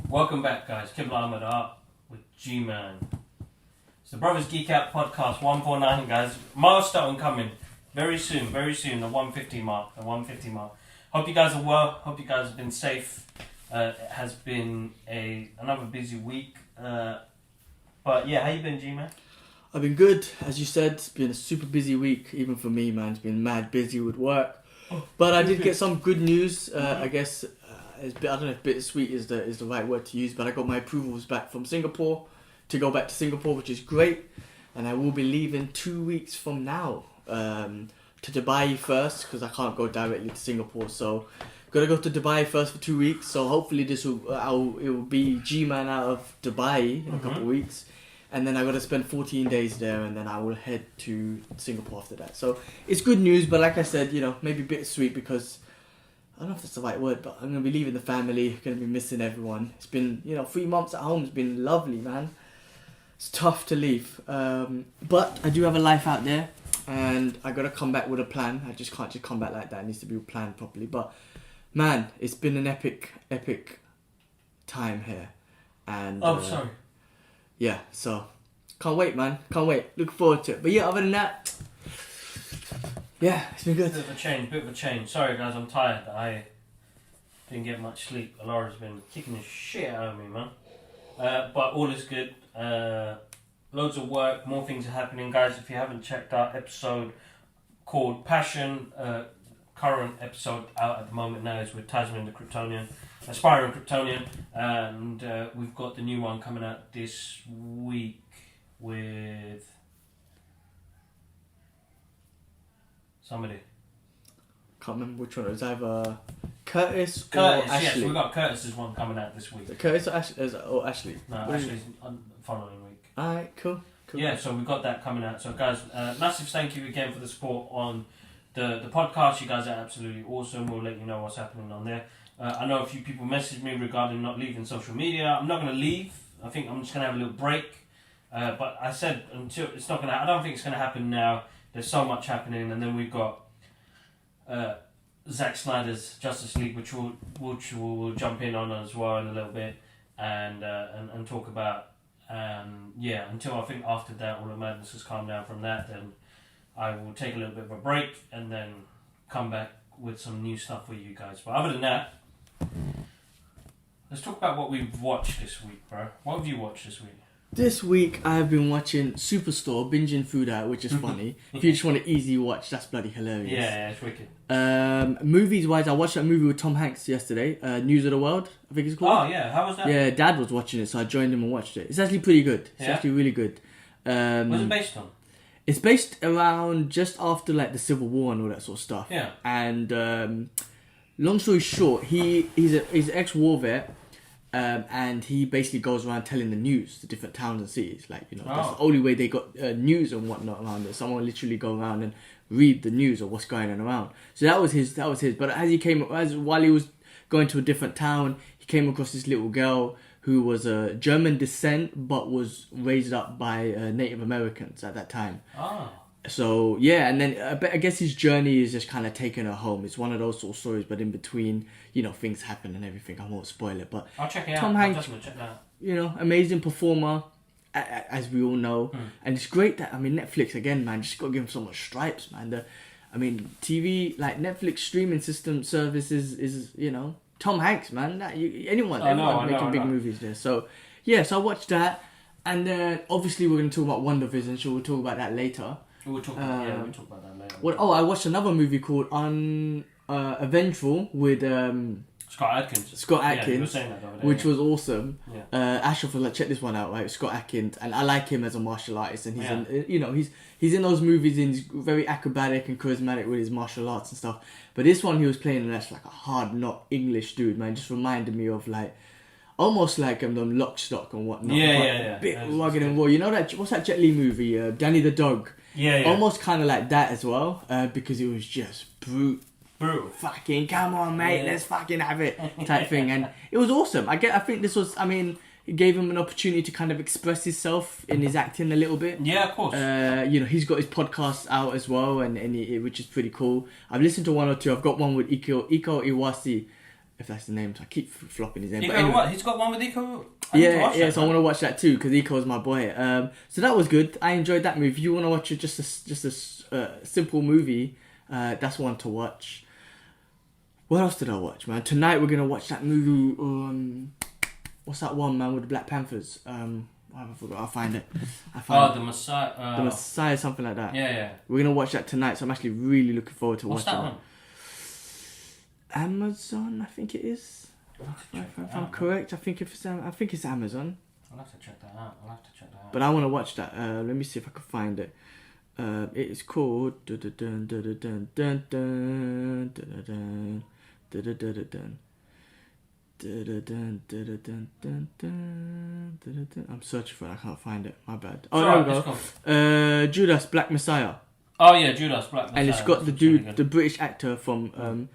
Welcome back, guys. Kibla Ahmed up with G-Man. It's the Brothers Geek Out podcast 149, guys. Milestone coming very soon, the 150 mark. Hope you guys are well. Hope you guys have been safe. It has been another busy week. But yeah, how you been, G-Man? I've been good. As you said, it's been a super busy week, even for me, man. It's been mad busy with work. But I did get some good news. I guess I don't know if bittersweet is the right word to use, but I got my approvals back from Singapore to go back to Singapore, which is great. And I will be leaving 2 weeks from now to Dubai first, because I can't go directly to Singapore. So gotta go to Dubai first for 2 weeks. So hopefully it will be G-Man out of Dubai in a couple of weeks. And then I got to spend 14 days there, and then I will head to Singapore after that. So it's good news, but like I said, maybe bittersweet because I don't know if that's the right word, but I'm going to be leaving the family, going to be missing everyone. It's been, 3 months at home has been lovely, man. It's tough to leave. But I do have a life out there, and I got to come back with a plan. I just can't just come back like that. It needs to be planned properly. But man, it's been an epic time here. And sorry. Yeah, so can't wait, man. Can't wait. Looking forward to it. But yeah, other than that, yeah, it's been good. Bit of a change. Sorry, guys, I'm tired. I didn't get much sleep. Alara's been kicking the shit out of me, man. But all is good. Loads of work. More things are happening, guys. If you haven't checked out episode called Passion, current episode out at the moment now is with Tasman the Kryptonian. Aspiring Kryptonian, and we've got the new one coming out this week with somebody. Can't remember which one. It was either Curtis or Ashley. Yes, we've got Curtis's one coming out this week. Curtis or Ashley? No, Ashley's following week. Alright, cool. Yeah, so we've got that coming out. So guys, massive thank you again for the support on the podcast. You guys are absolutely awesome. We'll let you know what's happening on there. I know a few people messaged me regarding not leaving social media. I'm not going to leave. I think I'm just going to have a little break. But I said until it's not going to. I don't think it's going to happen now. There's so much happening, and then we've got Zack Snyder's Justice League, which we'll jump in on as well in a little bit, and talk about. Until I think after that all the madness has calmed down from that, then I will take a little bit of a break and then come back with some new stuff for you guys. But other than that, let's talk about what we've watched this week, bro. What have you watched this week? This week I've been watching Superstore, binging food out, which is funny. If you just want to easy watch, that's bloody hilarious. Yeah, it's wicked. Movies wise, I watched that movie with Tom Hanks yesterday, News of the World, I think it's called. Oh yeah, how was that? Yeah, Dad was watching it, so I joined him and watched it. It's actually pretty good. It's actually really good. What's it based on? It's based around just after like the Civil War and all that sort of stuff. Yeah. And long story short, he's an ex-war vet, and he basically goes around telling the news to different towns and cities. Like that's the only way they got news and whatnot around it. Someone literally go around and read the news of what's going on around. So that was his. But while he was going to a different town, he came across this little girl who was German descent but was raised up by Native Americans at that time. Oh. So, yeah, and then I guess his journey is just kind of taking her home. It's one of those sort of stories, but in between, things happen and everything. I won't spoil it, but I'll check it Tom out. Hanks, I'll definitely check that out. Amazing performer, as we all know. And it's great that, Netflix, again, man, just got to give him so much stripes, man. TV, like Netflix streaming system services is, Tom Hanks, man. Everyone making big movies there. So, yeah, so I watched that. And then, obviously, we're going to talk about Wandavision, so we'll talk about that later. We'll talk about that later. I watched another movie called Uneventful with Scott Adkins. Yeah, you were saying that the other day, which was awesome. Yeah. Ashraf was like, check this one out, right? Scott Adkins, and I like him as a martial artist, and he's in those movies and he's very acrobatic and charismatic with his martial arts and stuff. But this one he was playing that's like a hard knock English dude, man. Just reminded me of like almost like them Lock, Stock and whatnot. Yeah. A bit rugged and raw. You know that what's that Jet Li movie? Danny the Dog. Yeah. Almost kind of like that as well, because it was just brutal. Fucking come on, mate, let's fucking have it type thing, and it was awesome. I think this was. It gave him an opportunity to kind of express himself in his acting a little bit. Yeah, of course. He's got his podcast out as well, and which is pretty cool. I've listened to one or two. I've got one with Iko Iwase, if that's the name. So I keep flopping his name. Eco But anyway, what? He's got one with Eco. yeah. So I want to watch that too because Eco's my boy. So that was good. I enjoyed that movie. If you want to watch just a simple movie, that's one to watch. What else did I watch, man? Tonight we're gonna watch that movie. What's that one, man, with the Black Panthers? I forgot. I'll find it. The Messiah. The Messiah, something like that. Yeah. We're gonna watch that tonight, so I'm actually really looking forward to watching that one? Amazon, I think it is. If I'm correct, I think it's Amazon. I'll have to check that out. But I want to watch that. Let me see if I can find it. It is called. I'm searching for it. I can't find it. My bad. Oh, there we go. Judas Black Messiah. Oh yeah, Judas Black Messiah. And it's got the dude, the British actor from.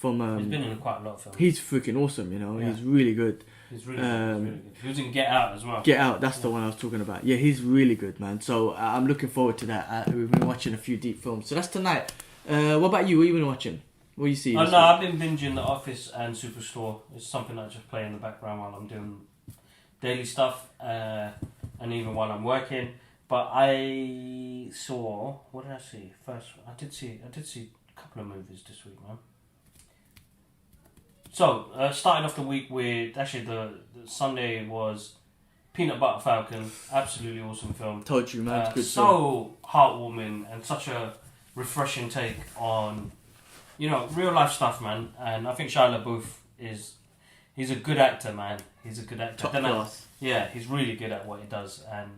He's been in quite a lot of films. He's freaking awesome, you know. Yeah. He's really good. He's really good. He was in Get Out as well. Get Out, that's the one I was talking about. Yeah, he's really good, man. So I'm looking forward to that. We've been watching a few deep films. So that's tonight. What about you? What have you been watching? What you see? I've been binging The Office and Superstore. It's something I just play in the background while I'm doing daily stuff, and even while I'm working. But I saw, what did I see? First, I did see a couple of movies this week, man. So, starting off the week with, actually the Sunday was Peanut Butter Falcon. Absolutely awesome film. Told you, man. Good so heartwarming and such a refreshing take on, real life stuff, man. And I think Shia LaBeouf he's a good actor, man. He's a good actor. Top class. Yeah, he's really good at what he does. And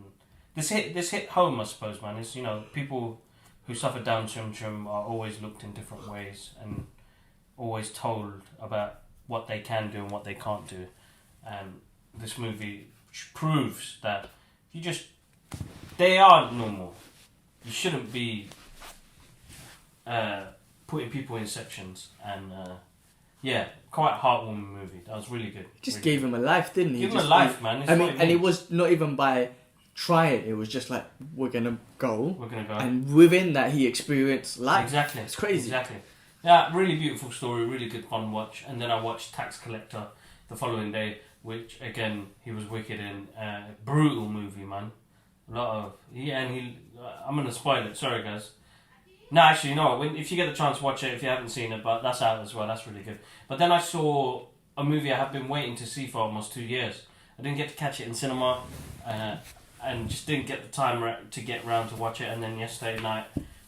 this hit home, I suppose, man. It's, people who suffer Down syndrome are always looked in different ways and always told about what they can do and what they can't do. And this movie proves that they are normal. You shouldn't be putting people in sections. And quite a heartwarming movie. That was really good. Just really gave him a life, didn't he? Give him a life, man. And it was not even by trying. It was just like, we're gonna go. And within that, he experienced life. Exactly. It's crazy. Exactly. Yeah, really beautiful story, really good fun watch. And then I watched Tax Collector the following day, which again he was wicked in. Brutal movie, man. A lot of I'm gonna spoil it. Sorry, guys. No, actually, no. If you get the chance, watch it. If you haven't seen it, but that's out as well. That's really good. But then I saw a movie I have been waiting to see for almost 2 years. I didn't get to catch it in cinema, and just didn't get the time to get round to watch it. And then yesterday night,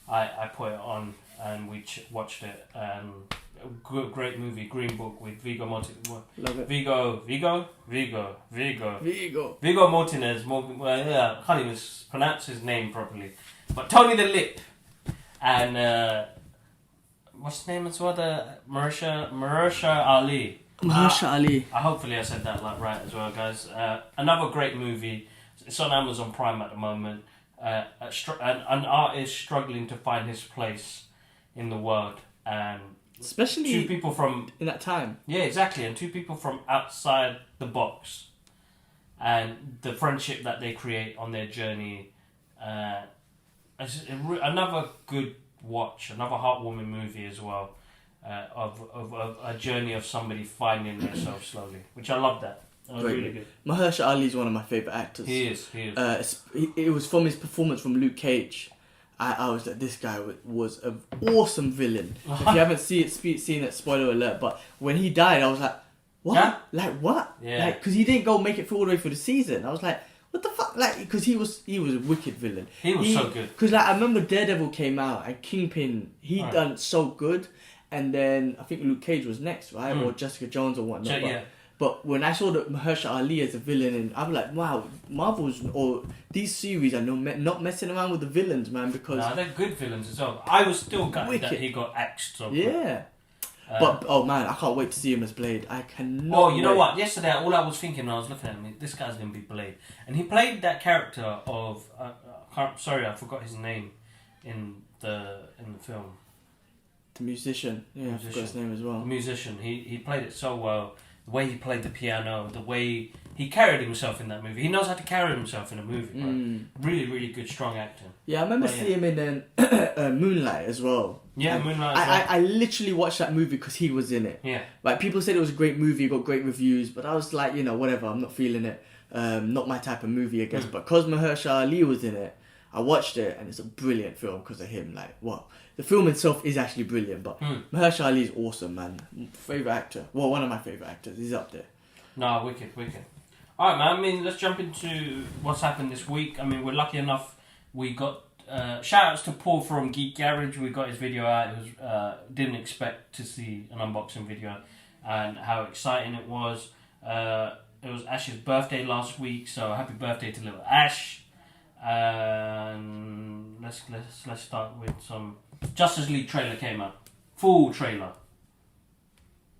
I put it on. And we watched it. Great movie, Green Book with Viggo Mortensen. Love it. Viggo Mortensen. I can't even pronounce his name properly. But Tony the Lip. And what's his name as well? Mahershala Ali. Mahershala Ali. Hopefully I said that right as well, guys. Another great movie. It's on Amazon Prime at the moment. An artist struggling to find his place in the world, and especially two people from in that time. Yeah, exactly, and two people from outside the box, and the friendship that they create on their journey. Another good watch, another heartwarming movie as well, of a journey of somebody finding themselves slowly, which I love that. That was really good. Mahershala Ali is one of my favourite actors. He is. It was from his performance from Luke Cage. I was like, this guy was an awesome villain. If you haven't seen it, spoiler alert. But when he died, I was like, what? Yeah? Like what? Yeah. Because he didn't go make it through all the way through the season. I was like, what the fuck? Like, because he was a wicked villain. He was so good. Because I remember Daredevil came out and Kingpin, done so good. And then I think Luke Cage was next, right? Or Jessica Jones or whatnot. But when I saw that Mahershala Ali as a villain, and I'm like, wow, Marvel's or these series are not messing around with the villains, man. Because they're good villains as well. I was still gutted that he got axed so yeah. But oh man, I can't wait to see him as Blade. I cannot. Oh, you know what? Yesterday, all I was thinking when I was looking at him, this guy's gonna be Blade, and he played that character of. I forgot his name in the film. The musician. Yeah, I forgot his name as well. The musician. He played it so well. The way he played the piano, the way he carried himself in that movie. He knows how to carry himself in a movie. Really, really good, strong acting. Yeah, I remember seeing him in Moonlight as well. Yeah, Moonlight. I literally watched that movie because he was in it. Yeah. Like, people said it was a great movie, it got great reviews, but I was like, you know, whatever, I'm not feeling it. Not my type of movie, I guess. But because Mahershala Ali was in it, I watched it, and it's a brilliant film because of him. Like, well, the film itself is actually brilliant, but Mahershala Ali is awesome, man. Favorite actor. Well, one of my favorite actors. He's up there. No, wicked. All right, man. I mean, let's jump into what's happened this week. I mean, we're lucky enough. We got shout outs to Paul from Geek Garage. We got his video out. It was didn't expect to see an unboxing video, and how exciting it was. It was Ash's birthday last week, so happy birthday to little Ash. And let's start with some Justice League trailer came out. Full trailer.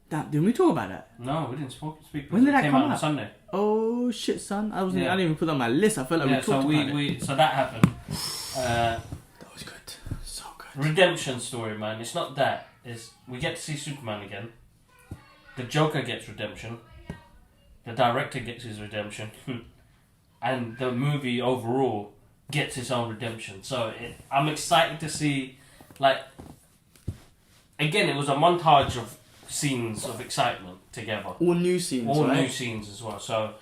Damn, didn't we talk about that? No, we didn't speak. When did that came come out out? on Sunday. Oh shit, son! I didn't even put that on my list. I felt like we talked about it. So that happened. That was good. So good. Redemption story, man. It's not that. It's we get to see Superman again. The Joker gets redemption. The director gets his redemption. And the movie overall gets its own redemption. So I'm excited to see, like, again, it was a montage of scenes of excitement together. All new scenes, All right? new scenes as well. So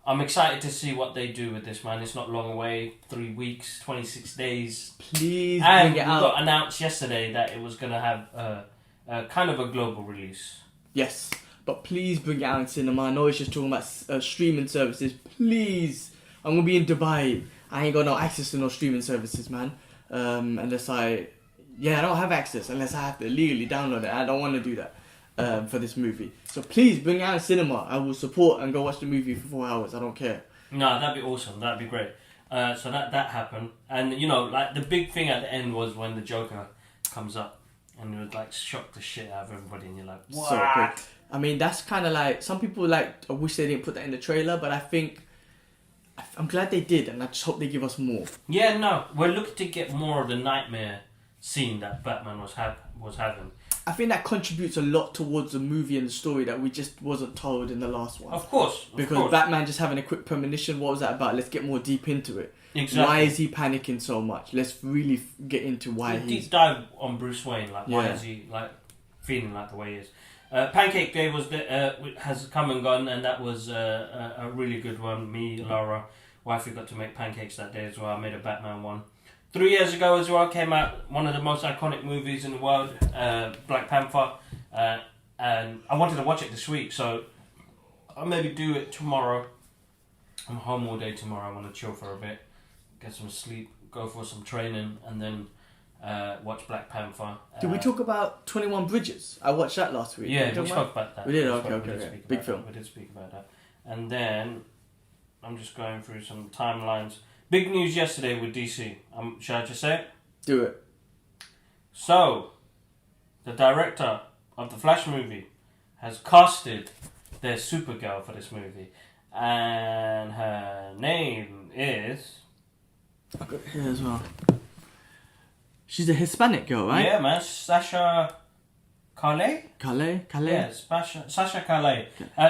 I'm excited to see what they do with this, man. It's not long away. 3 weeks, 26 days. Please and bring it we out. got announced yesterday that it was going to have a kind of a global release. Yes, but please bring it out in cinema. I know it's just talking about streaming services. Please. I'm going to be in Dubai. I ain't got no access to no streaming services, man. Unless I don't have access unless I have to illegally download it. I don't want to do that for this movie. So please bring it out in cinema. I will support and go watch the movie for 4 hours. I don't care. No, that'd be awesome. That'd be great. So that happened. And, you know, like, the big thing at the end was when the Joker comes up and it would, like, shock the shit out of everybody and you're like, what? So good. I mean, that's kind of like, some people, like, I wish they didn't put that in the trailer, but I think, I'm glad they did, and I just hope they give us more. Yeah, no, we're looking to get more of the nightmare scene that Batman was having. I think that contributes a lot towards the movie and the story that we just wasn't told in the last one. Of course. Because Batman just having a quick premonition, what was that about? Let's get more deep into it. Exactly. Why is he panicking so much? Let's really get into why he's... Deep dive on Bruce Wayne, like, why is he, like, feeling like the way he is. Pancake Day has come and gone, and that was a really good one. Me, Laura, wifey got to make pancakes that day as well. I made a Batman one. 3 years ago as well came out one of the most iconic movies in the world, Black Panther, and I wanted to watch it this week, so I'll maybe do it tomorrow. I'm home all day tomorrow. I want to chill for a bit, get some sleep, go for some training, and then watch Black Panther. Did we talk about 21 Bridges? I watched that last week. Yeah, we spoke about that. We did? Okay. Big film. We did speak about that. And then, I'm just going through some timelines. Big news yesterday with DC. Should I just say it? Do it. So, the director of the Flash movie has casted their Supergirl for this movie. And her name is... I've got it here as well. She's a Hispanic girl, right? Yeah, man. Sasha Calais? Calais? Yeah, Sasha Calais.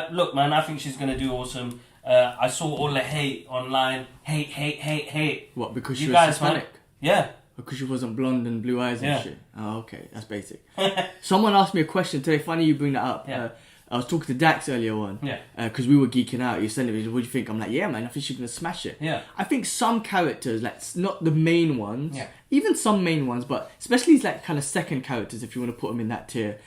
Look, man, I think she's going to do awesome. I saw all the hate online. Hate. What, because she was Hispanic? Man, yeah. Because she wasn't blonde and blue eyes and Yeah. shit. Oh, okay. That's basic. Someone asked me a question today. Funny you bring that up. Yeah. I was talking to Dax earlier on. Yeah. Because we were geeking out. He sent me, what do you think? I'm like, yeah, man, I think she's going to smash it. Yeah. I think some characters, like, not the main ones, Yeah. even some main ones, but especially like kind of second characters, if you want to put them in that tier,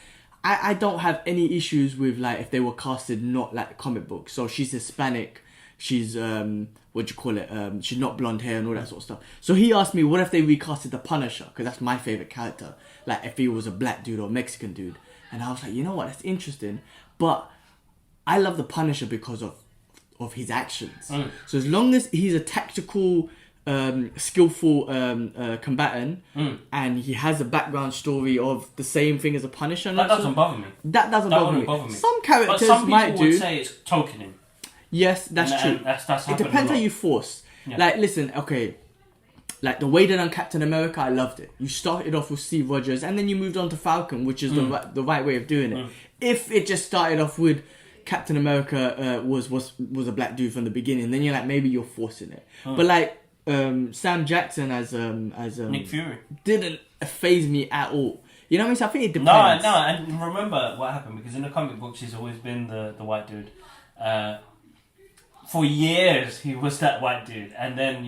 I don't have any issues with, like, if they were casted not like comic books. So she's Hispanic, she's, she's not blonde hair and all that sort of stuff. So he asked me, what if they recasted the Punisher? Because that's my favourite character. Like, if he was a black dude or Mexican dude. And I was like, you know what, that's interesting. But I love the Punisher because of his actions. So as long as he's a tactical, skillful combatant, and he has a background story of the same thing as a Punisher, That doesn't bother me. That doesn't bother me. Some characters but some people might would do. say it's tokening. Yes, that's true. And that's it happened depends a how lot. you force. Yeah. Like, listen, okay. Like, the way they done Captain America, I loved it. You started off with Steve Rogers, and then you moved on to Falcon, which is the right way of doing it. If it just started off with Captain America was a black dude from the beginning, then you're like, maybe you're forcing it. But like Sam Jackson as Nick Fury didn't faze me at all. You know what I mean? So I think it No, depends. and remember what happened, because in the comic books he's always been the white dude. For years he was that white dude, and then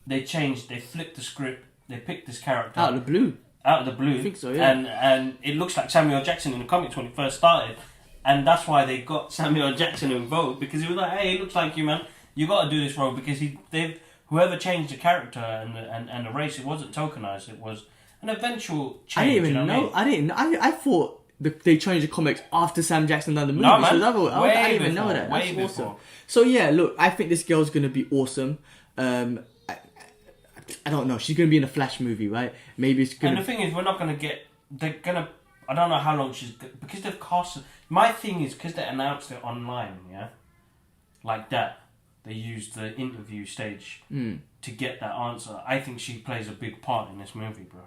they flipped the script, they picked this character Out of the blue. I think so, yeah. And it looks like Samuel Jackson in the comics when it first started, and that's why they got Samuel Jackson involved, because he was like, hey, he looks like you, man. You got to do this role, because whoever changed the character and the race, it wasn't tokenized. It was an eventual change. I didn't even know. I mean? I thought they changed the comics after Sam Jackson done the movie. No, man. So I didn't even know that. That's awesome. So yeah, look, I think this girl's gonna be awesome. I don't know. She's gonna be in a Flash movie, right? Maybe it's gonna. And the thing is, we're not gonna get. They're gonna. I don't know how long because they've cast. My thing is because they announced it online, yeah, like that. They used the interview stage to get that answer. I think she plays a big part in this movie, bro.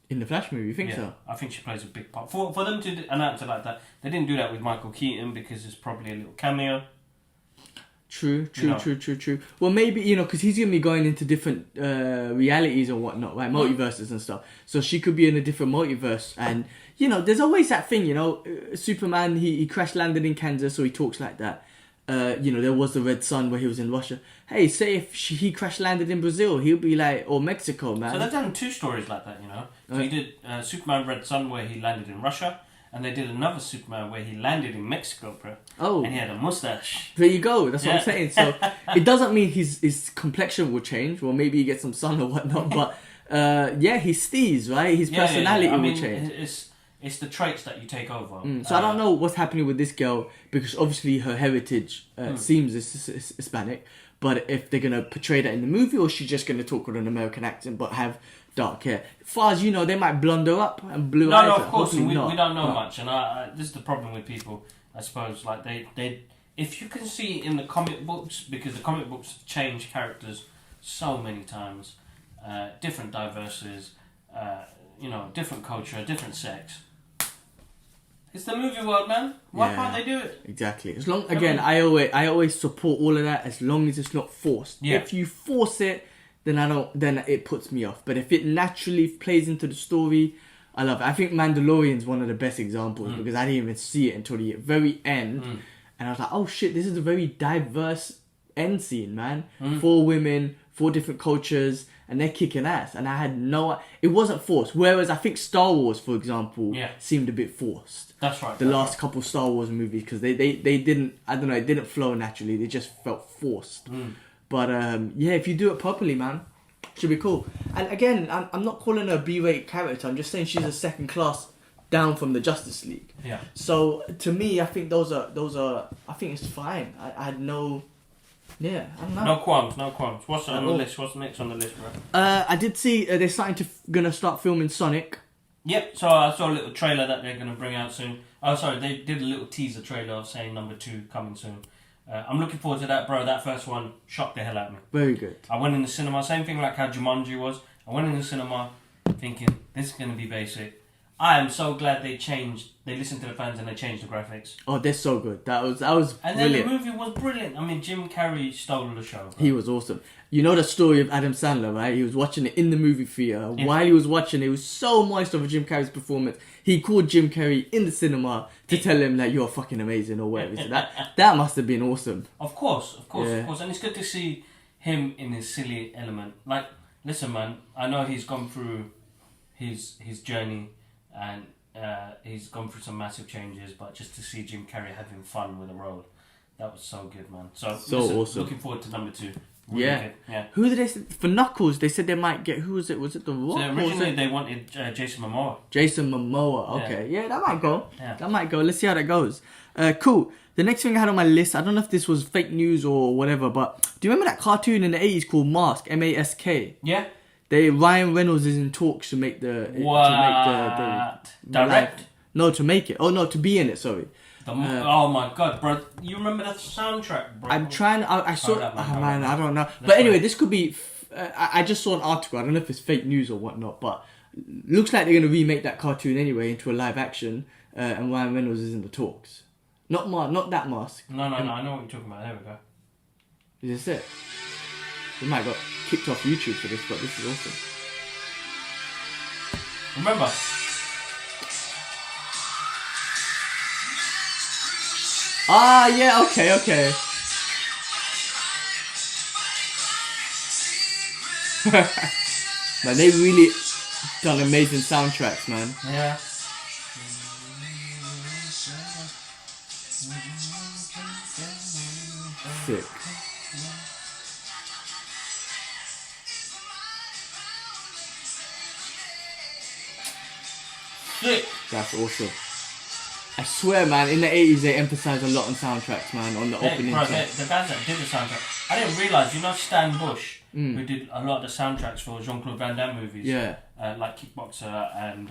In the Flash movie, you think so? I think she plays a big part. For them to announce it like that, they didn't do that with Michael Keaton because it's probably a little cameo. True. Well, maybe, because he's going to be going into different realities or whatnot, right? Multiverses and stuff. So she could be in a different multiverse. And, there's always that thing, Superman, he crash landed in Kansas, so he talks like that. There was the Red Sun where he was in Russia. Hey, say if he crash landed in Brazil, he'll be like, or Mexico, man. So they've done 2 stories like that, So he did Superman Red Sun where he landed in Russia. And they did another Superman where he landed in Mexico, bro. Oh. And he had a mustache. There you go. That's what I'm saying. So it doesn't mean his complexion will change. Well, maybe he gets some sun or whatnot. But he stees, right? His personality will change. It's the traits that you take over. So I don't know what's happening with this girl, because obviously her heritage seems Hispanic. But if they're going to portray that in the movie, or she's just going to talk with an American accent but have dark hair. As far as you know, they might blunder up and blue eyes. No, of course, we don't know but much. And this is the problem with people, I suppose. Like they, if you can see in the comic books, because the comic books change characters so many times, different diversities, different culture, different sex. It's the movie world, man. Why can't they do it? Exactly. As long I always support all of that as long as it's not forced. Yeah. If you force it, then it puts me off. But if it naturally plays into the story, I love it. I think Mandalorian's one of the best examples because I didn't even see it until the very end. And I was like, oh shit, this is a very diverse end scene, man. 4 women, 4 different cultures, and they're kicking ass. And I had it wasn't forced. Whereas I think Star Wars, for example, seemed a bit forced. That's right. The last couple Star Wars movies, because they didn't, I don't know, it didn't flow naturally. They just felt forced. But if you do it properly, man, should be cool. And again, I'm not calling her a B-rate character. I'm just saying she's a second class down from the Justice League. Yeah. So to me, I think those are. I think it's fine. I had no. Yeah, I don't know. No qualms. What's on the list? What's next on the list, bro? I did see they're gonna start filming Sonic. Yep. So I saw a little trailer that they're gonna bring out soon. Oh, sorry, they did a little teaser trailer of saying number 2 coming soon. I'm looking forward to that, bro. That first one shocked the hell out of me. Very good. I went in the cinema, same thing like how Jumanji was. I went in the cinema thinking, this is going to be basic. I am so glad they listened to the fans and they changed the graphics. Oh, they're so good. That was and brilliant. Then the movie was brilliant. I mean, Jim Carrey stole the show. Bro. He was awesome. You know the story of Adam Sandler, right? He was watching it in the movie theater. Yeah. While he was watching it, was so moist over Jim Carrey's performance. He called Jim Carrey in the cinema to tell him that you're fucking amazing or whatever. So that must have been awesome. Of course. And it's good to see him in his silly element. Like, listen, man, I know he's gone through his journey and he's gone through some massive changes, but just to see Jim Carrey having fun with the role, that was so good, man. So awesome. Looking forward to number 2. Really yeah. Who did they say? For Knuckles, they said they might get... Who was it? Was it The Rock? So originally they wanted Jason Momoa. Jason Momoa, okay. Yeah, that might go. Yeah. That might go. Let's see how that goes. Cool. The next thing I had on my list, I don't know if this was fake news or whatever, but do you remember that cartoon in the 80s called Mask? M-A-S-K? Yeah. Ryan Reynolds is in talks to make the... Direct? No, to make it. Oh, no, to be in it, sorry. Oh my god, bro! You remember that soundtrack, bro? I'm trying. I saw. Man, I don't know. But anyway, this could be. I just saw an article. I don't know if it's fake news or whatnot, but looks like they're going to remake that cartoon anyway into a live action. And Ryan Reynolds is in the talks. Not that Mask. No. I know what you're talking about. There we go. Is this it? We might got kicked off YouTube for this, but this is awesome. Remember? Ah, yeah, okay. Man, they really done amazing soundtracks, man. Yeah. Sick. Sick. That's awesome. I swear, man, in the 80s they emphasised a lot on soundtracks, man, on the opening. Bro, the guys that did the soundtrack, I didn't realise, you know Stan Bush, who did a lot of the soundtracks for Jean-Claude Van Damme movies, Yeah. like Kickboxer and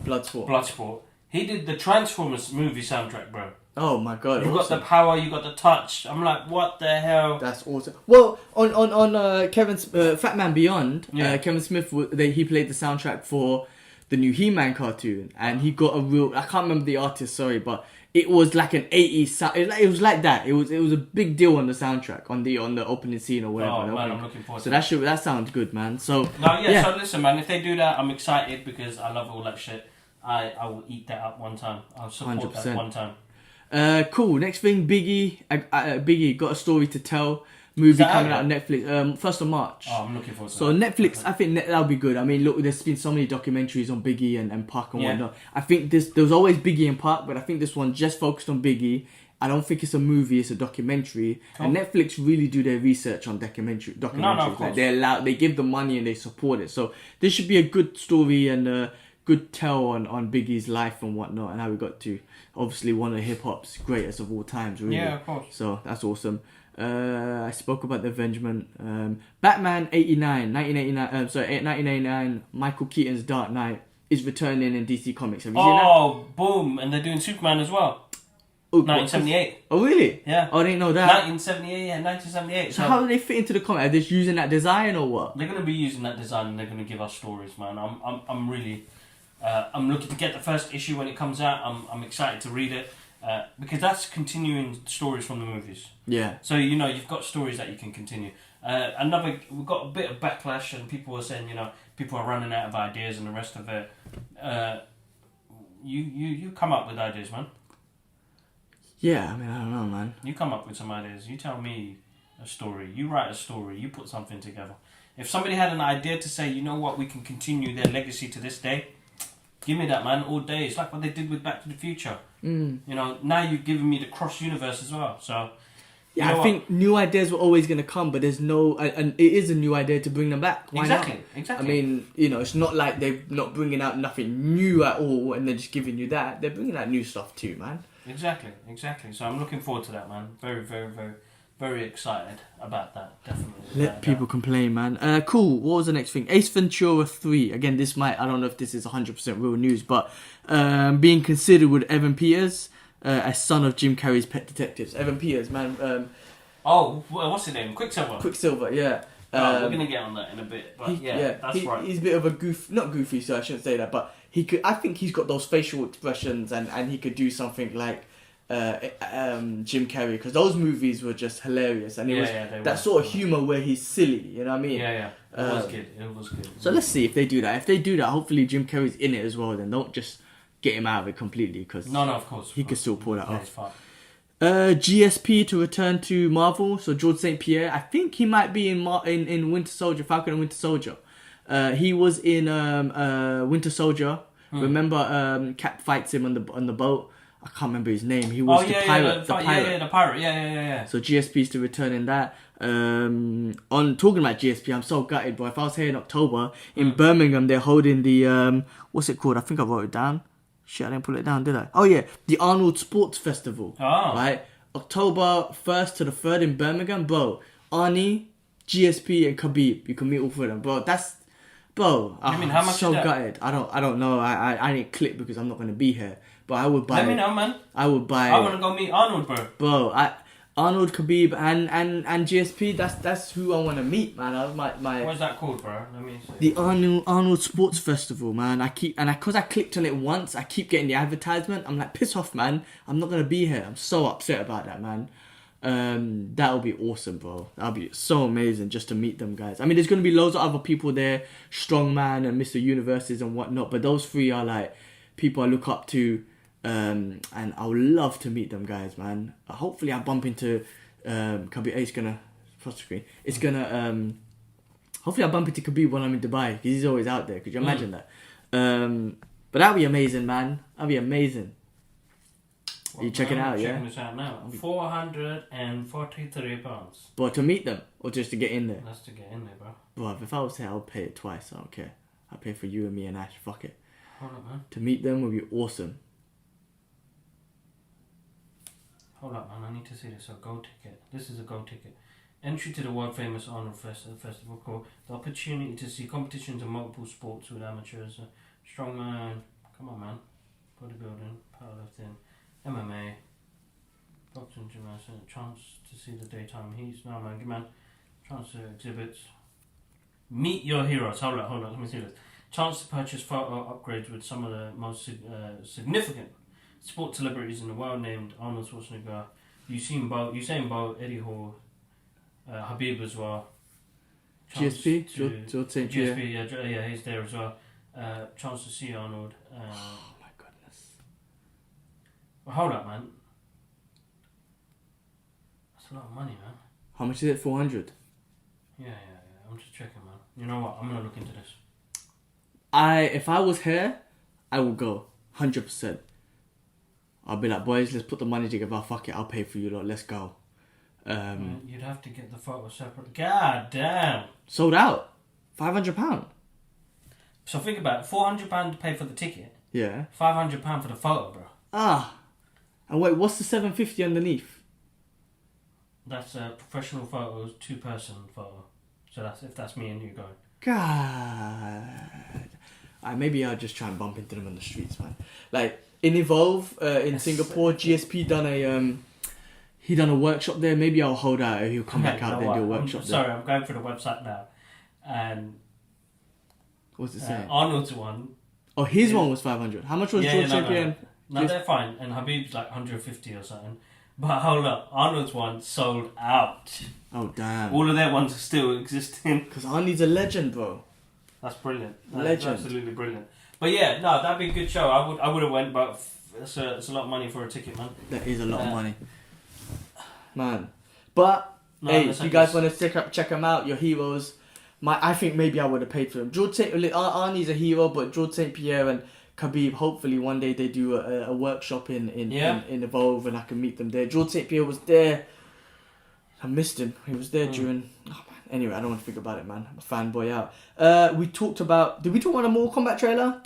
Bloodsport. He did the Transformers movie soundtrack, bro. Oh my god, You awesome. got the power, you got the touch. I'm like, what the hell? That's awesome. Well, on Kevin's Fat Man Beyond, Yeah. Kevin Smith, he played the soundtrack for the new He-Man cartoon, and he got a real, I can't remember the artist, sorry, but it was like an 80s sound. It was like that. It was a big deal on the soundtrack, on the opening scene or whatever. Oh man, I'm looking forward to that that sounds good, man. So so listen, man, if they do that, I'm excited because I love all that shit. I will eat that up one time. I'll support 100%. that one time. Cool. Next thing, Biggie got a story to tell. Movie coming out on Netflix, 1st of March. Oh, I'm looking forward to So that. Netflix, I think that'll be good. I mean, look, there's been so many documentaries on Biggie and Pac and whatnot. I think there was always Biggie and Pac, but I think this one just focused on Biggie. I don't think it's a movie; it's a documentary. Cool. And Netflix really do their research on documentaries. No, of course. Like they give the money and they support it. So this should be a good story and a good tell on Biggie's life and whatnot, and how we got to obviously one of hip hop's greatest of all times. Really. Yeah, of course. So that's awesome. I spoke about the Avengement. Batman 1989, Michael Keaton's Dark Knight is returning in DC Comics. Have you seen that? Oh, boom. And they're doing Superman as well. 1978. Oh, really? Yeah. Oh, I didn't know that. 1978. So how do they fit into the comic? Are they just using that design or what? They're going to be using that design and they're going to give us stories, man. I'm really... I'm looking to get the first issue when it comes out. I'm excited to read it. Because that's continuing stories from the movies. Yeah. So you've got stories that you can continue. We've got a bit of backlash, and people are saying people are running out of ideas and the rest of it. You come up with ideas, man. Yeah, I mean, I don't know, man. You come up with some ideas. You tell me a story. You write a story. You put something together. If somebody had an idea to say, you know what, we can continue their legacy to this day, give me that, man, all day. It's like what they did with Back to the Future. Now you've given me the cross universe as well. So yeah, I think new ideas were always going to come, but there's no, and it is a new idea to bring them back. Why not? Exactly. I mean, it's not like they're not bringing out nothing new at all, and they're just giving you that. They're bringing out new stuff too, man. Exactly. So I'm looking forward to that, man. Very, very, very, very excited about that. Definitely. Let people complain, man. Cool. What was the next thing? Ace Ventura 3. Again, I don't know if this is 100% real news, but being considered with Evan Peters as son of Jim Carrey's Pet Detectives. Evan Peters, man. What's his name? Quicksilver, yeah. We're going to get on that in a bit, but that's right. He's a bit of a not goofy, so I shouldn't say that, but I think he's got those facial expressions and he could do something like Jim Carrey, because those movies were just hilarious, and it was that sort of humour where he's silly, you know what I mean? It was good. So let's see if they do that. If they do that, hopefully Jim Carrey's in it as well, then don't just get him out of it completely, because no, of course he could still pull that off. It's fine. GSP to return to Marvel, so George St. Pierre, I think he might be in Winter Soldier, Falcon and Winter Soldier. He was in Winter Soldier. Remember, Cap fights him on the boat. I can't remember his name. He was the pirate. The pirate. Yeah. So GSP's to return in that. On talking about GSP, I'm so gutted, but if I was here in October in Birmingham, they're holding the what's it called? I think I wrote it down. Shit, I didn't put it down, did I? Oh yeah, the Arnold Sports Festival. Oh. Right, October 1st to the 3rd in Birmingham, bro. Arnie, GSP, and Khabib. You can meet all 4 of them, bro. I mean, how much so is that? Gutted. I don't know. I didn't click because I'm not gonna be here. But I would buy. Let me know, man. I would buy. I want to go meet Arnold, bro. Bro, Arnold, Khabib, and GSP. That's who I want to meet, man. My. What's that called, bro? Let me see. The Arnold Sports Festival, man. Because I clicked on it once, I keep getting the advertisement. I'm like, piss off, man. I'm not gonna be here. I'm so upset about that, man. That'll be awesome, bro. That'll be so amazing just to meet them guys. I mean, there's gonna be loads of other people there, Strongman and Mr. Universes and whatnot, but those three are like people I look up to, and I would love to meet them guys, man. Hopefully I bump into Khabib. It's gonna cross the screen. It's gonna hopefully I bump into Khabib when I'm in Dubai, because he's always out there. Could you imagine that? But that'd be amazing, man. That'd be amazing. Are you checking it out, checking this out now. £443. But to meet them, or just to get in there? That's to get in there, bro. Bro, if I was here, I'll pay it twice. I don't care. I'll pay for you and me and Ash. Fuck it. Hold up, man. To meet them would be awesome. Hold up, man. I need to see this. A gold ticket. This is a gold ticket. Entry to the world famous Arnold Festival called the opportunity to see competitions in multiple sports with amateurs. Strongman. Come on, man. Bodybuilding. Powerlifting. MMA, boxing, gymnastics, chance to see the daytime heats. No, man, give man. Chance to exhibits. Meet your heroes. Hold on, let me see this. Chance to purchase photo upgrades with some of the most significant sports celebrities in the world, named Arnold Schwarzenegger, Usain Bolt, Eddie Hall, Habib as well. GSP? GSP, yeah, he's there as well. Chance to see Arnold. Hold up, man. That's a lot of money, man. How much is it? 400. Yeah. I'm just checking, man. You know what? I'm gonna look into this. If I was here, I would go 100%. I'll be like, boys, let's put the money together. Fuck it, I'll pay for you lot. Let's go. You'd have to get the photo separate. God damn. Sold out. £500. So think about it. £400 to pay for the ticket. Yeah. £500 for the photo, bro. And wait, what's the 750 underneath? That's professional photos, 2-person photo. So that's if that's me and you going. God. Maybe I'll just try and bump into them on the streets, man. Like in Evolve in Singapore, GSP done a workshop there. Maybe I'll hold out. He'll come back out there and do a workshop. Sorry, I'm going for the website now, and what's it saying? Arnold's one. Oh, his one was 500. How much was George Champion? No, they're fine. And Habib's like 150 or something. But hold up, Arnold's one sold out. Oh, damn. All of their ones are still existing. Because Arnie's a legend, bro. That's brilliant. Legend. Absolutely brilliant. But yeah, no, that'd be a good show. I would have went, but it's a lot of money for a ticket, man. That is a lot of money. Man. But, hey, if you guys want to check them out, your heroes, I think maybe I would have paid for them. Arnie's a hero, but George St. Pierre and Khabib, hopefully one day they do a workshop in Evolve and I can meet them there. George St. Pierre was there. I missed him. He was there during... Oh, man. Anyway, I don't want to think about it, man. I'm a fanboy out. Did we talk about the Mortal Kombat trailer?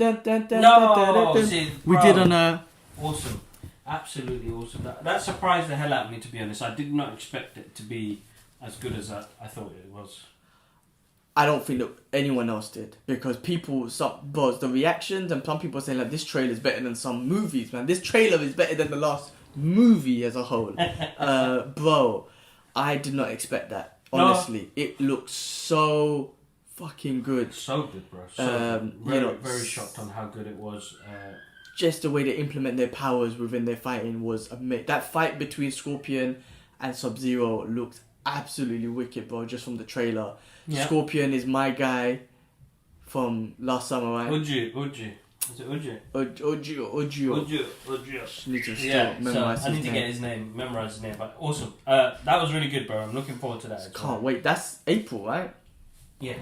We did on a... Awesome. Absolutely awesome. That surprised the hell out of me, to be honest. I did not expect it to be as good as I thought it was. I don't think that anyone else did, because the reactions and some people are saying like this trailer is better than some movies, man. This trailer is better than the last movie as a whole. Bro, I did not expect that. Honestly, it looked so fucking good. So good, bro. Very shocked on how good it was. Just the way they implement their powers within their fighting was amazing. That fight between Scorpion and Sub-Zero looked absolutely wicked, bro, just from the trailer. Yeah. Scorpion is my guy from last summer, right? Uji. Is it Uji? Uji. Need to memorize I need to get his name, memorize his name, but awesome. That was really good, bro. I'm looking forward to that. Can't wait. That's April, right? Yeah.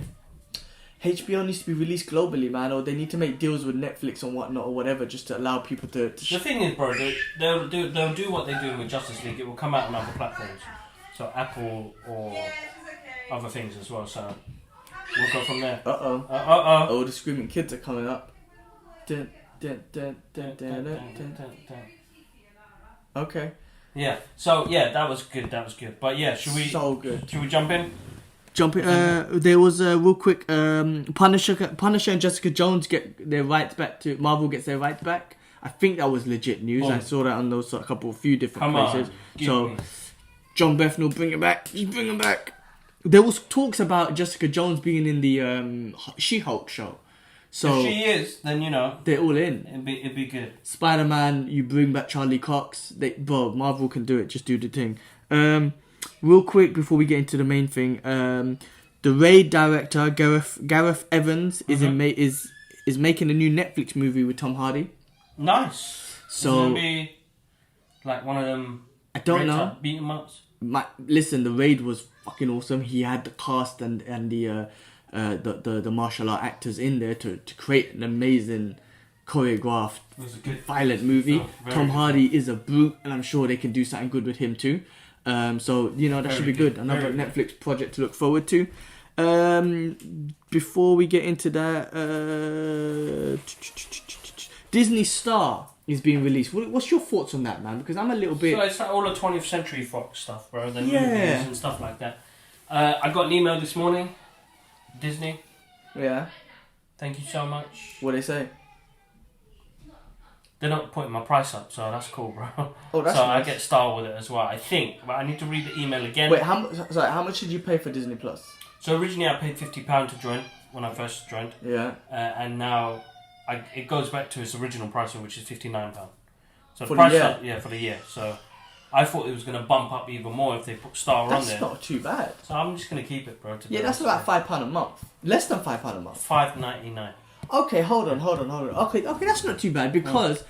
HBO needs to be released globally, man, or they need to make deals with Netflix and whatnot or whatever, just to allow people to the thing is, bro, they'll do what they're doing with Justice League. It will come out on other platforms, so Apple or other things as well. So we'll go from there. Oh, the screaming kids are coming up. Okay. Yeah. So yeah, that was good. But yeah, should we jump in? There was a real quick Punisher and Jessica Jones get their rights back to Marvel gets their rights back. I think that was legit news. I saw that on those few different places. John Bethnal, bring it back. Just bring him back. There was talks about Jessica Jones being in the She-Hulk show. So if she is, then they're all in. It'd be good. Spider-Man, you bring back Charlie Cox. Marvel can do it. Just do the thing. Real quick before we get into the main thing, the Raid director Gareth Evans is making a new Netflix movie with Tom Hardy. Nice. So is it gonna be like one of them. I don't know. Beat 'em ups. Listen, the Raid was fucking awesome. He had the cast and the martial art actors in there to create an amazing choreographed violent movie. Tom Hardy is a brute, and I'm sure they can do something good with him too. So that should be good. Another Netflix project to look forward to. Before we get into that, Disney Star is being released. What's your thoughts on that, man? Because I'm a little bit. So it's like all the 20th Century Fox stuff, bro. The movies and stuff like that. I got an email this morning. Disney. Yeah. Thank you so much. What they say? They're not putting my price up, so that's cool, bro. Oh, that's so nice. I get Star with it as well, I think. But I need to read the email again. Wait, how much did you pay for Disney Plus? So originally I paid £50 to join when I first joined. Yeah. And now it goes back to its original pricing, which is £59. So for the price the year? up, yeah, for the year. So I thought it was going to bump up even more if they put Star on there. That's not too bad. So I'm just going to keep it, bro. Yeah, that's about £5 a month. Less than £5 a month. $5.99. Okay, hold on. Okay, that's not too bad because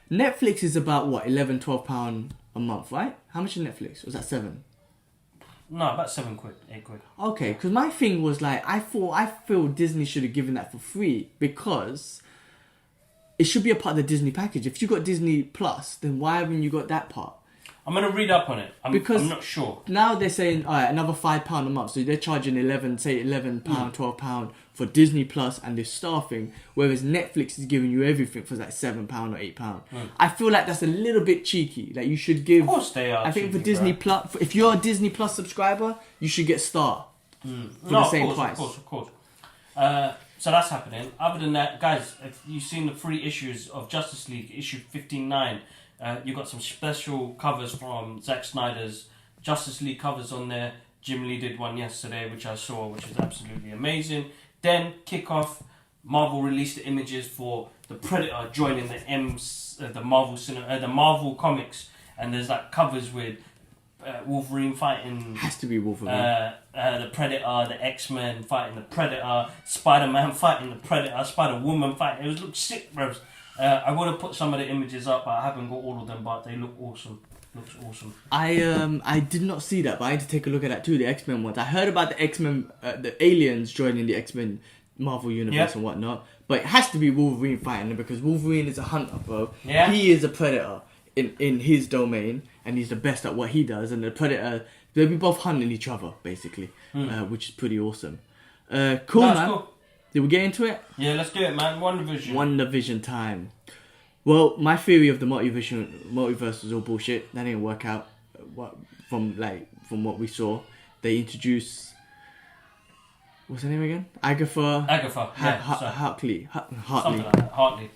Netflix is about what, £11-12 a month, right? How much is Netflix? Was that £7? No, about £7, £8. Okay, because my thing was like, I feel Disney should have given that for free because it should be a part of the Disney package. If you got Disney Plus, then why haven't you got that part? I'm going to read up on it. I'm not sure. Now they're saying, all right, another £5 a month. So they're charging £11, £12 for Disney Plus and this Star thing, whereas Netflix is giving you everything for like £7 or £8. I feel like that's a little bit cheeky. Like you should give. Of course they are. I think for Disney Plus, if you're a Disney Plus subscriber, you should get Star for the same price. Of course. So that's happening. Other than that, guys, if you've seen the 3 issues of Justice League, issue 59. You got some special covers from Zack Snyder's Justice League covers on there. Jim Lee did one yesterday, which I saw, which is absolutely amazing. Then kickoff, Marvel released the images for the Predator joining the Marvel comics, and there's like covers with Wolverine fighting. Has to be Wolverine. The Predator, the X-Men fighting the Predator, Spider-Man fighting the Predator, Spider-Woman fighting. It looks sick, bros. I would have put some of the images up, but I haven't got all of them. But they look awesome. Looks awesome. I did not see that, but I had to take a look at that too. The X-Men ones. I heard about the X-Men, the aliens joining the X-Men Marvel universe and whatnot. But it has to be Wolverine fighting them because Wolverine is a hunter, bro. Yeah. He is a predator in his domain, and he's the best at what he does. And the Predator, they'll be both hunting each other basically, which is pretty awesome. Cool, man. Cool. Did we get into it? Yeah, let's do it, man. Wandavision time. Well, my theory of the multiverse was all bullshit. That didn't work out. From what we saw, they introduced. What's her name again? Agatha. Hartley. Something like that. Hartley.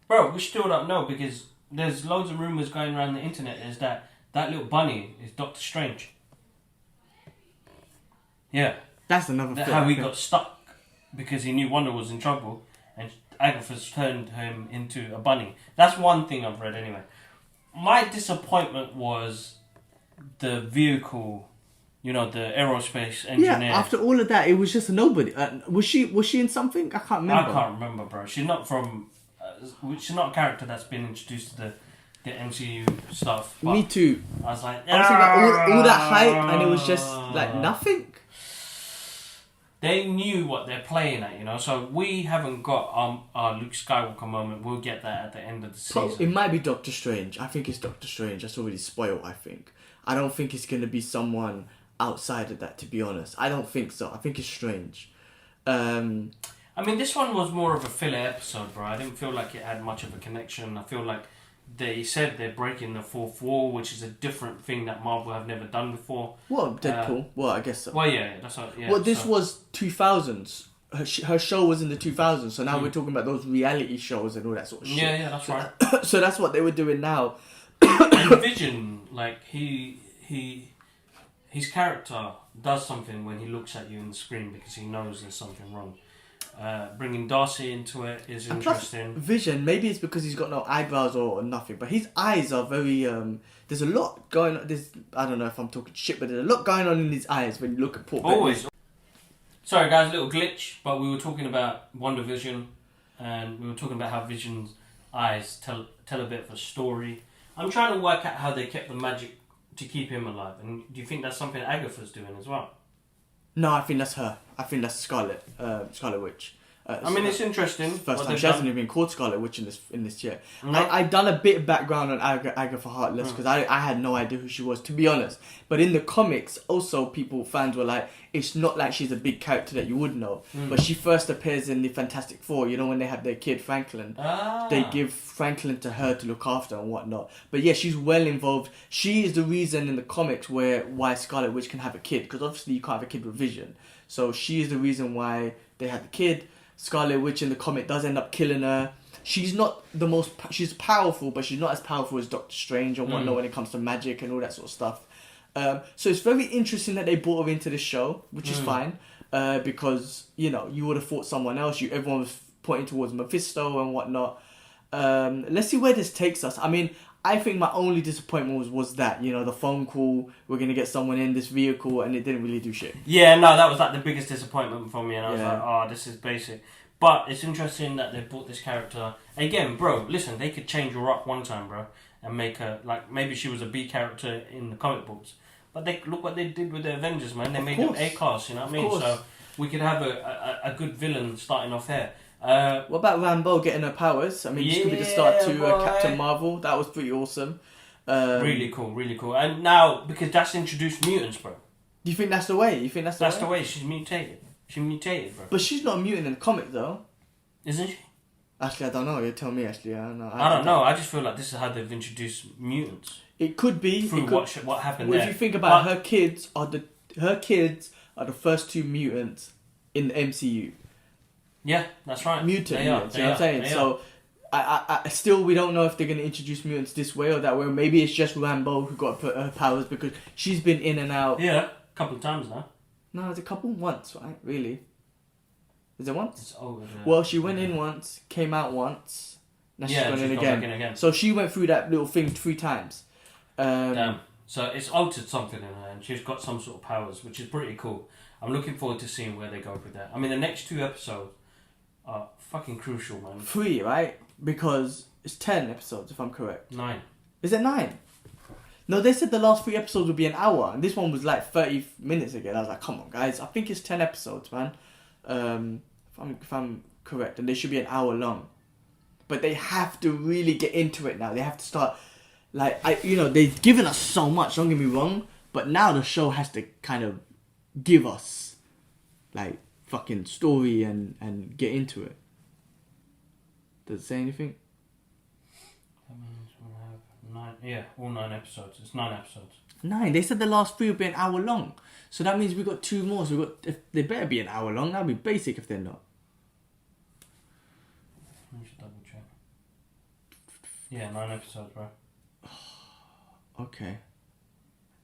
Bro, we still don't know because there's loads of rumours going around the internet. Is that little bunny is Doctor Strange? Yeah. That's another thing. How he got stuck because he knew Wanda was in trouble and Agatha's turned him into a bunny. That's one thing I've read anyway. My disappointment was the vehicle, the aerospace engineer. Yeah, after all of that, it was just a nobody. Was she in something? I can't remember. I can't remember, bro. She's not a character that's been introduced to the MCU stuff. Me too. I was like, I was like all that hype, and it was just like nothing. They knew what they're playing at, so we haven't got our Luke Skywalker moment. We'll get that at the end of the season. It might be Doctor Strange. I think it's Doctor Strange. That's already spoiled, I think. I don't think it's going to be someone outside of that, to be honest. I don't think so. I think it's Strange. This one was more of a filler episode, bro. I didn't feel like it had much of a connection. I feel like they said they're breaking the fourth wall, which is a different thing that Marvel have never done before. Well, Deadpool. Well, I guess so. Well, yeah, that's what. Yeah. Well, this was 2000s. Her show was in the 2000s, so now we're talking about those reality shows and all that sort of shit. Yeah, that's right. So that's what they were doing now. And Vision, like his character does something when he looks at you in the screen because he knows there's something wrong. Bringing Darcy into it is interesting. Plus, Vision, maybe it's because he's got no eyebrows or nothing, but his eyes are very. There's a lot going on. I don't know if I'm talking shit, but there's a lot going on in his eyes when you look at Port Always. Sorry, guys, little glitch, but we were talking about Wandavision, and we were talking about how Vision's eyes tell a bit of a story. I'm trying to work out how they kept the magic to keep him alive, and do you think that's something Agatha's doing as well? No, I think that's her. I think that's Scarlet Witch. I mean, it's interesting. First time she hasn't even been called Scarlet Witch in this year. No. I've done a bit of background on Agatha Harkness because I had no idea who she was, to be honest. But in the comics, also fans were like, it's not like she's a big character that you would know. But she first appears in the Fantastic Four. You know, when they have their kid Franklin, they give Franklin to her to look after and whatnot. But yeah, she's well involved. She is the reason in the comics why Scarlet Witch can have a kid, because obviously you can't have a kid with Vision. So she is the reason why they had the kid. Scarlet Witch in the comic does end up killing her. She's not the most... She's powerful, but she's not as powerful as Doctor Strange and whatnot when it comes to magic and all that sort of stuff. So it's very interesting that they brought her into the show, which is fine. Because, you know, you would have thought someone else. Everyone was pointing towards Mephisto and whatnot. Let's see where this takes us. I mean, I think my only disappointment was that, you know, the phone call, we're going to get someone in this vehicle, and it didn't really do shit. Yeah, no, that was like the biggest disappointment for me, and I was like, oh, this is basic. But it's interesting that they brought this character. Again, bro, listen, they could change her up one time, bro, and make her, like, maybe she was a B character in the comic books. But look what they did with the Avengers, man. They made them A-class, you know what I mean? So we could have a good villain starting off here. What about Rambeau getting her powers? I mean, this could be the start to Captain Marvel. That was pretty awesome. Really cool, really cool. And now, because that's introduced mutants, bro. Do you think that's the way? You think that's the way? She's mutated. She mutated, bro. But she's not a mutant in the comic, though. Isn't she? Actually, I don't know. You tell me, actually. I don't know. I don't know. I just feel like this is how they've introduced mutants. It could be. Through what happened there. If you think about her kids are the first two mutants in the MCU. Yeah, that's right. Mutants, you know what I'm saying? So, I still, we don't know if they're going to introduce mutants this way or that way. Maybe it's just Rambeau who got her powers because she's been in and out. Yeah, a couple of times now. No, it's a couple once, right? Really? Is it once? It's over. Well, she went in once, came out once. Now she's gone in back in again. So she went through that little thing 3 times. Damn. So it's altered something in her, and she's got some sort of powers, which is pretty cool. I'm looking forward to seeing where they go with that. I mean, the next 2 episodes are fucking crucial, man. 3, right? Because it's 10 episodes, if I'm correct. 9. Is it 9? No, they said the last 3 episodes would be an hour, and this one was like 30 minutes again. I was like, come on, guys. I think it's 10 episodes, man. If I'm correct, and they should be an hour long. But they have to really get into it now. They have to start, they've given us so much, don't get me wrong, but now the show has to kind of give us, like, fucking story and get into it. Does it say anything? All 9 episodes. It's 9 episodes. 9. They said the last 3 would be an hour long. So that means we've got 2 more. So they better be an hour long. That'd be basic if they're not. Let me just double check. Yeah, 9 episodes, bro. Okay.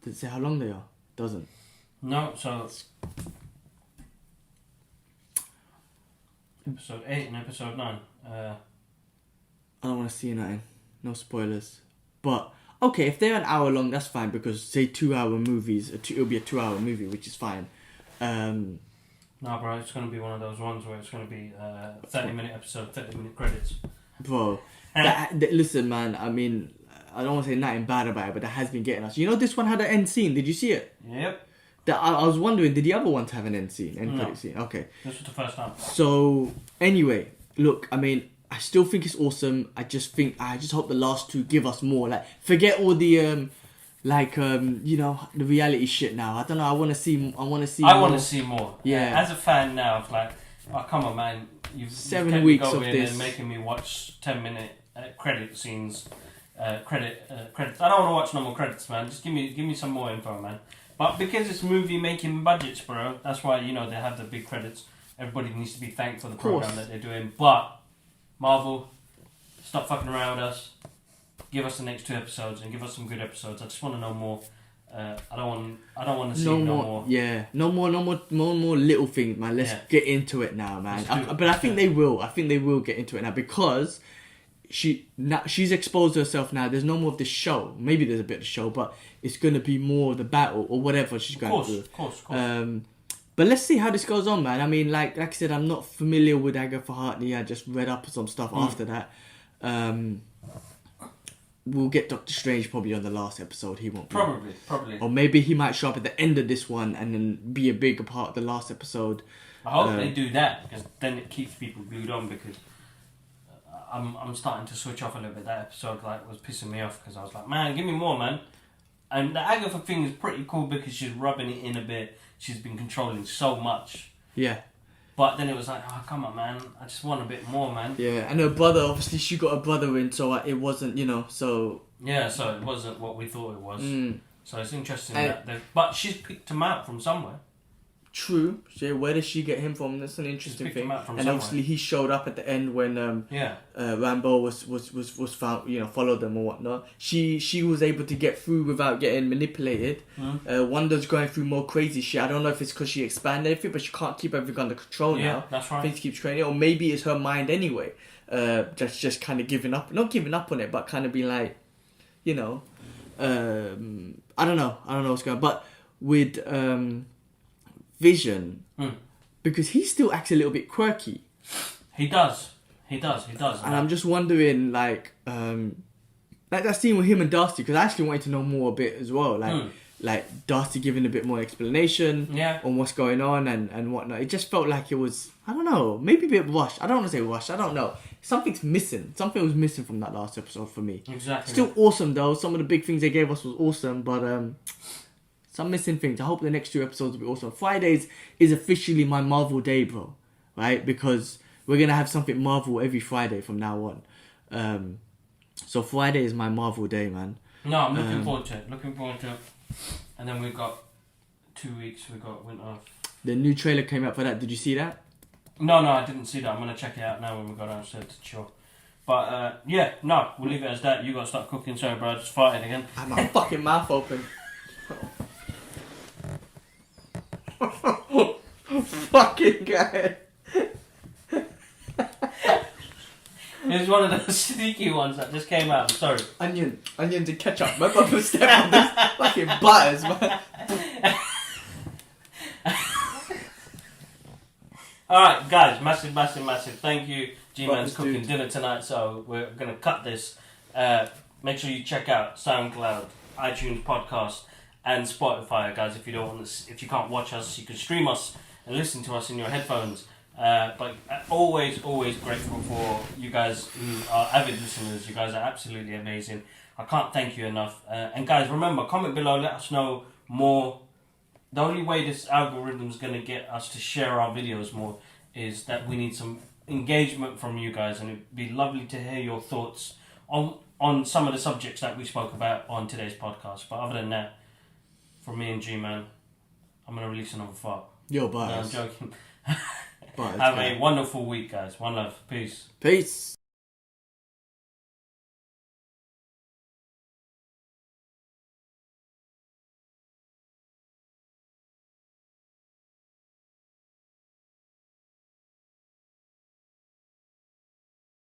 Does it say how long they are? Doesn't. No, so episode 8 and episode 9. I don't want to see nothing. No spoilers. But okay, if they're an hour long, that's fine because say 2-hour movies, it'll be a 2-hour movie, which is fine. No, bro, it's gonna be one of those ones where it's gonna be 30-minute episode, 30-minute credits. Bro, listen, man. I mean, I don't want to say nothing bad about it, but that has been getting us. You know, this one had an end scene. Did you see it? Yep. I was wondering, did the other ones have an end scene? No. Scene? Okay. This was the first time. So anyway, look, I mean, I still think it's awesome. I just hope the last 2 give us more. Like, forget all the the reality shit now. I don't know. I want to see more. Yeah. As a fan now, it's like, oh come on, man. You've 7 weeks of this and making me watch 10-minute credit scenes. Credits. I don't want to watch no more credits, man. Just give me some more info, man. But because it's movie making budgets, bro, that's why they have the big credits. Everybody needs to be thanked for the program that they're doing. But Marvel, stop fucking around with us. Give us the next 2 episodes and give us some good episodes. I just want to know more. I don't want to see no more. Yeah, no more little things, man. Let's get into it now, man. But I think they will. I think they will get into it now because she's exposed herself now. There's no more of this show. Maybe there's a bit of show, but it's gonna be more of the battle or whatever she's going to do. Of course. But let's see how this goes on, man. I mean, like I said, I'm not familiar with Agatha Hartley. I just read up some stuff after that. We'll get Doctor Strange probably on the last episode. He won't be. Probably. Or maybe he might show up at the end of this one and then be a bigger part of the last episode. I hope they do that because then it keeps people glued on because I'm starting to switch off a little bit. That episode was pissing me off because I was like, man, give me more, man. And the Agatha thing is pretty cool because she's rubbing it in a bit. She's been controlling so much. Yeah. But then it was like, oh, come on, man. I just want a bit more, man. Yeah, and her brother, obviously, she got a brother in, so it wasn't, so... Yeah, so it wasn't what we thought it was. So it's interesting but she's picked him out from somewhere. True. Where did she get him from? That's an interesting thing. And somewhere. Obviously he showed up at the end when Rambo was found, followed them or whatnot. She was able to get through without getting manipulated. Wanda's going through more crazy shit. I don't know if it's because she expanded everything, but she can't keep everything under control now. Yeah, that's right. Things keep training, or maybe it's her mind anyway. Just kind of giving up, not giving up on it, but kind of being like, I don't know what's going on. But with Vision, because he still acts a little bit quirky. He does. And I'm just wondering, like that scene with him and Darcy, because I actually wanted to know more a bit as well. Like Darcy giving a bit more explanation on what's going on and whatnot. It just felt like it was, I don't know, maybe a bit rushed. I don't want to say rushed. I don't know. Something's missing. Something was missing from that last episode for me. Exactly. Still awesome though. Some of the big things they gave us was awesome, but some missing things. I hope the next 2 episodes will be awesome. Fridays is officially my Marvel day, bro. Right? Because we're going to have something Marvel every Friday from now on. So Friday is my Marvel day, man. No, I'm looking forward to it. And then we've got 2 weeks. We've got winter. The new trailer came out for that. Did you see that? No, I didn't see that. I'm going to check it out now when we go downstairs to chill. But, we'll leave it as that. You got to start cooking. Sorry, bro. I just farted again. I have my fucking mouth open. Fucking guy. It's one of those sneaky ones that just came out. I'm sorry. Onions and ketchup. My brother step on this fucking butters, man. Alright, guys. Massive. Thank you. G-Man's cooking dinner tonight, so we're going to cut this. Make sure you check out SoundCloud, iTunes podcast, and Spotify, guys. If you can't watch us, you can stream us and listen to us in your headphones. But always grateful for you guys who are avid listeners. You guys are absolutely amazing. I can't thank you enough. And guys, remember, comment below, let us know more. The only way this algorithm is going to get us to share our videos more is that we need some engagement from you guys, and it'd be lovely to hear your thoughts on some of the subjects that we spoke about on today's podcast. But other than that, from me and G-Man, I'm going to release another fart. Yo, bye. No, I'm joking. Have a wonderful week, guys. One love. Peace.